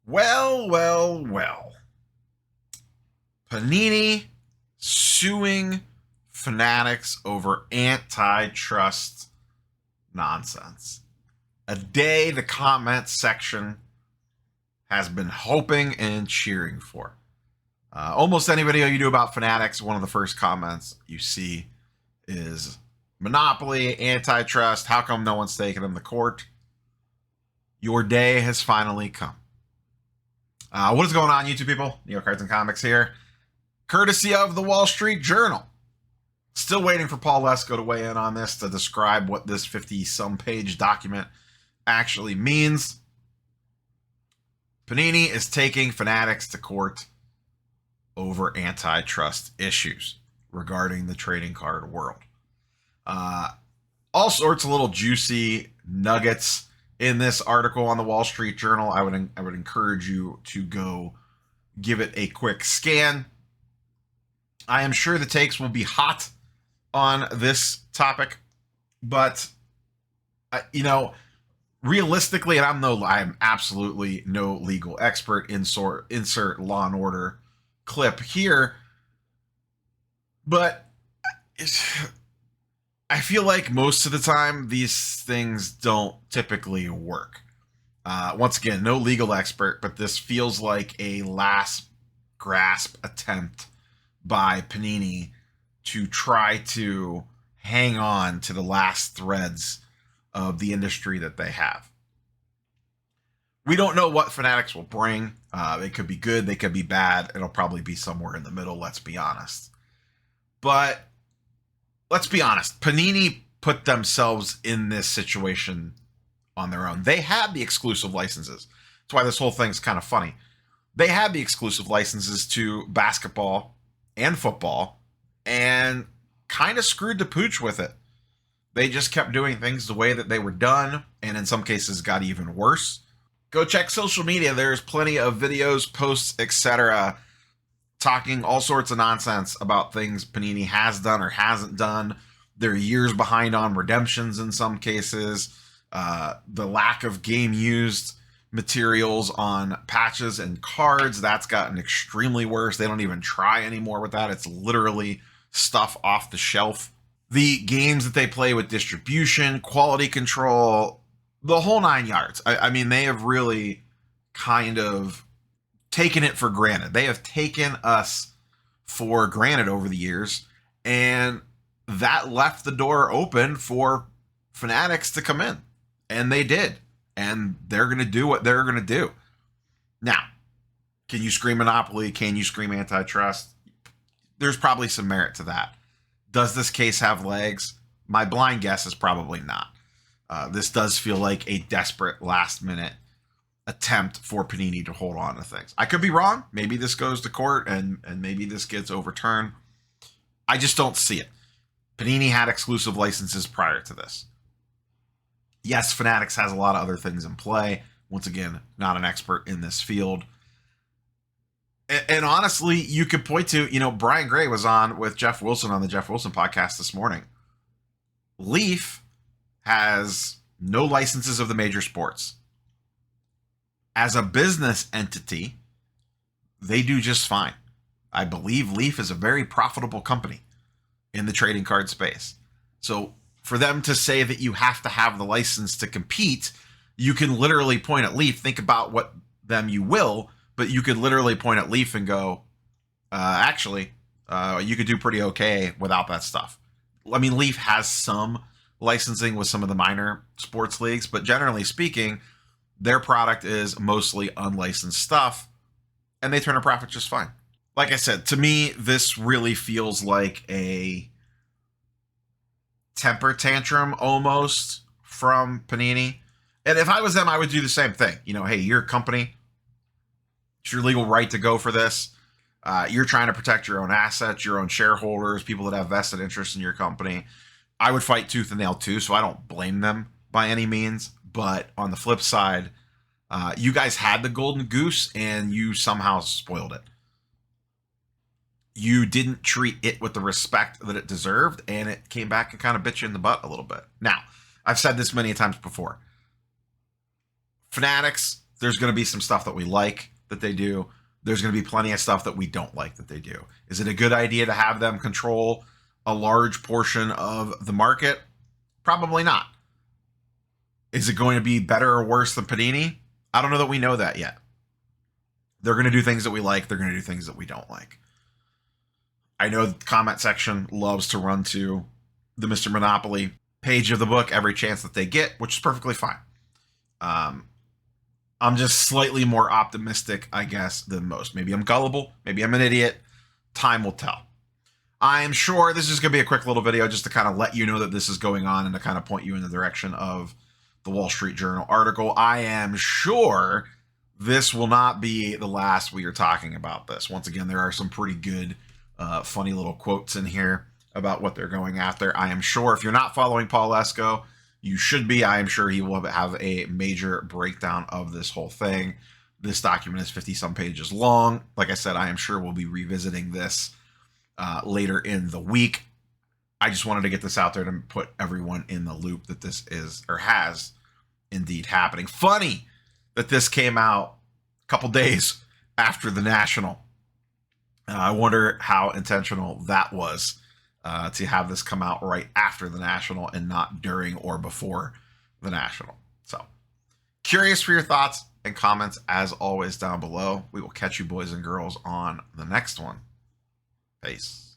Well. Panini suing Fanatics over antitrust nonsense. A day the comment section has been hoping and cheering for. Almost any video you do about Fanatics, one of the first comments you see is monopoly, antitrust, how come no one's taking them to court? Your day has finally come. What is going on, YouTube people? Neo Cards and Comics here. Courtesy of the Wall Street Journal. Still waiting for Paul Lesko to weigh in on this to describe what this 50-some page document actually means. Panini is taking Fanatics to court over antitrust issues regarding the trading card world. All sorts of little juicy nuggets in this article on the Wall Street Journal. I would encourage you to go give it a quick scan. I am sure the takes will be hot on this topic, but realistically, and I'm absolutely no legal expert. Insert Law and Order clip here, but I feel like most of the time these things don't typically work. Once again, no legal expert, but this feels like a last grasp attempt by Panini to try to hang on to the last threads of the industry that they have. We don't know what Fanatics will bring. They could be good, they could be bad. It'll probably be somewhere in the middle, let's be honest. But let's be honest, Panini put themselves in this situation on their own. They had the exclusive licenses. That's why this whole thing's kind of funny. They had the exclusive licenses to basketball and football and kind of screwed the pooch with it. They just kept doing things the way that they were done, and in some cases got even worse. Go check social media. There's plenty of videos, posts, etc., talking all sorts of nonsense about things Panini has done or hasn't done. They're years behind on redemptions in some cases. The lack of game used materials on patches and cards, that's gotten extremely worse. They don't even try anymore with that. It's literally stuff off the shelf. The games that they play with distribution, quality control, the whole 9 yards. I mean, they have really kind of taken it for granted. They have taken us for granted over the years, and that left the door open for Fanatics to come in, and they did. And they're going to do what they're going to do. Now, can you scream monopoly? Can you scream antitrust? There's probably some merit to that. Does this case have legs? My blind guess is probably not. This does feel like a desperate last-minute attempt for Panini to hold on to things. I could be wrong. Maybe this goes to court and maybe this gets overturned. I just don't see it. Panini had exclusive licenses prior to this. Yes, Fanatics has a lot of other things in play. Once again, not an expert in this field. And honestly, you could point to, Brian Gray was on with Jeff Wilson on the Jeff Wilson podcast this morning. Leaf has no licenses of the major sports. As a business entity, they do just fine. I believe Leaf is a very profitable company in the trading card space. So for them to say that you have to have the license to compete, you can literally point at Leaf. Think about what them you will, but you could literally point at Leaf and go, you could do pretty okay without that stuff. I mean, Leaf has some licensing with some of the minor sports leagues, but generally speaking, their product is mostly unlicensed stuff, and they turn a profit just fine. Like I said, to me, this really feels like a temper tantrum almost from Panini. And if I was them, I would do the same thing. Hey, you're a company. It's your legal right to go for this. You're trying to protect your own assets, your own shareholders, people that have vested interest in your company. I would fight tooth and nail too, so I don't blame them by any means. But on the flip side, you guys had the golden goose and you somehow spoiled it. You didn't treat it with the respect that it deserved, and it came back and kind of bit you in the butt a little bit. Now, I've said this many times before. Fanatics There's going to be some stuff that we like that they do. There's going to be plenty of stuff that we don't like that they do. Is it a good idea to have them control a large portion of the market? Probably not. Is it going to be better or worse than Panini? I don't know that we know that yet. They're going to do things that we like. They're going to do things that we don't like. I know the comment section loves to run to the Mr. Monopoly page of the book every chance that they get, which is perfectly fine. I'm just slightly more optimistic, I guess, than most. Maybe I'm gullible. Maybe I'm an idiot. Time will tell. I'm sure this is going to be a quick little video just to kind of let you know that this is going on and to kind of point you in the direction of the Wall Street Journal article. I am sure this will not be the last we are talking about this. Once again, there are some pretty good, funny little quotes in here about what they're going after. I am sure if you're not following Paul Esco, you should be. I am sure he will have a major breakdown of this whole thing. This document is 50-some pages long. Like I said, I am sure we'll be revisiting this later in the week. I just wanted to get this out there to put everyone in the loop that this is or has indeed happening. Funny that this came out a couple days after the National. I wonder how intentional that was. To have this come out right after the National and not during or before the National. So, curious for your thoughts and comments as always down below. We will catch you boys and girls on the next one. Peace.